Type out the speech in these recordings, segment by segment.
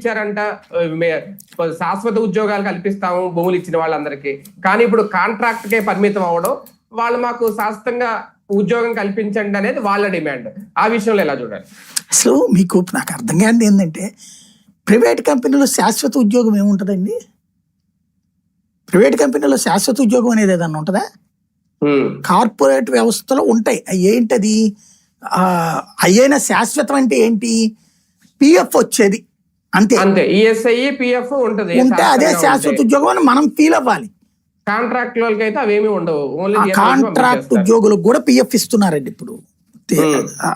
ఇచ్చారంట శాశ్వత ఉద్యోగాలు కల్పిస్తాము భూములు ఇచ్చిన వాళ్ళందరికీ. కానీ ఇప్పుడు కాంట్రాక్ట్ కే పరిమితం అవ్వడం, వాళ్ళు మాకు శాశ్వతంగా ఉద్యోగం కల్పించండి అనేది వాళ్ళ డిమాండ్. ఆ విషయంలో ఎలా చూడాలి? అసలు మీకు నాకు అర్థం కానిది ఏంటంటే, ప్రైవేట్ కంపెనీలో శాశ్వత ఉద్యోగం ఏముంటుందండి? ప్రైవేట్ కంపెనీలో శాశ్వత ఉద్యోగం అనేది ఏదన్నా ఉంటుందా? కార్పొరేట్ వ్యవస్థలో ఉంటాయి. ఏంటది? అయ్యైనా శాశ్వతం అంటే ఏంటి? పిఎఫ్ వచ్చేది అంతే. ఈఎస్ఐ పిఎఫ్ ఉంటది, ఉంటే అదే శాశ్వత ఉద్యోగం అని మనం ఫీల్ అవ్వాలి. కాంట్రాక్ట్ అయితే అవేమి ఉండవు. కాంట్రాక్ట్ ఉద్యోగులకు కూడా పిఎఫ్ ఇస్తున్నారండి ఇప్పుడు.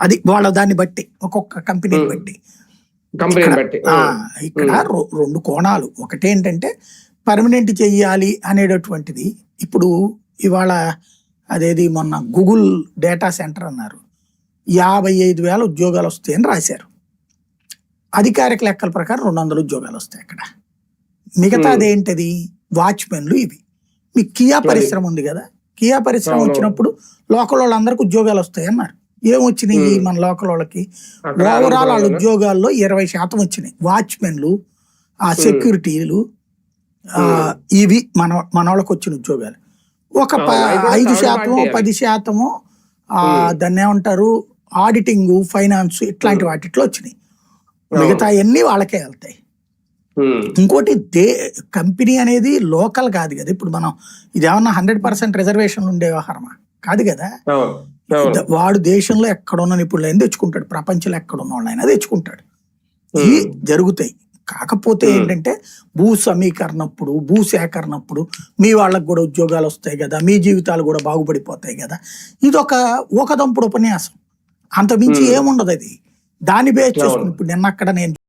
అది వాళ్ళ దాన్ని బట్టి, ఒక్కొక్క కంపెనీని బట్టి. ఇక్కడ రెండు కోణాలు. ఒకటేంటంటే పర్మనెంట్ చెయ్యాలి అనేటటువంటిది. ఇప్పుడు ఇవాళ అదేది మొన్న గూగుల్ డేటా సెంటర్ అన్నారు, 55,000 ఉద్యోగాలు వస్తాయని రాశారు. అధికారిక లెక్కల ప్రకారం 200 ఉద్యోగాలు వస్తాయి అక్కడ. మిగతాది ఏంటది? వాచ్మెన్లు. ఇవి మీ కియా పరిశ్రమ ఉంది కదా, కియా పరిశ్రమ వచ్చినప్పుడు లోకల్ వాళ్ళందరికి ఉద్యోగాలు వస్తాయి అన్నారు. ఏమొచ్చినాయి మన లోకల్ వాళ్ళకి? ఓవరాల్ వాళ్ళ ఉద్యోగాల్లో 20% వచ్చినాయి. వాచ్మెన్లు, ఆ సెక్యూరిటీలు, ఇవి మన వాళ్ళకి వచ్చిన ఉద్యోగాలు. ఒక 5%, 10% దాన్ని ఏమంటారు, ఆడిటింగ్, ఫైనాన్స్, ఇట్లాంటి వాటిట్లో వచ్చినాయి. మిగతా అన్ని వాళ్ళకే వెళ్తాయి. ఇంకోటి కంపెనీ అనేది లోకల్ కాదు కదా. ఇప్పుడు మనం ఇదేమన్నా 100% రిజర్వేషన్లు ఉండే వ్యవహారమా? కాదు కదా. వాడు దేశంలో ఎక్కడున్న నిపుణులైనా తెచ్చుకుంటాడు, ప్రపంచంలో ఎక్కడున్న వాళ్ళైనా తెచ్చుకుంటాడు. ఇవి జరుగుతాయి. కాకపోతే ఏంటంటే భూ సమీకరణప్పుడు, భూ సేకరణప్పుడు మీ వాళ్ళకు కూడా ఉద్యోగాలు వస్తాయి కదా, మీ జీవితాలు కూడా బాగుపడిపోతాయి కదా. ఇది ఒక దంపుడు ఉపన్యాసం, అంతమించి ఏముండదు. అది దాన్ని బేస్ చేసుకుని ఇప్పుడు నిన్న అక్కడ నేను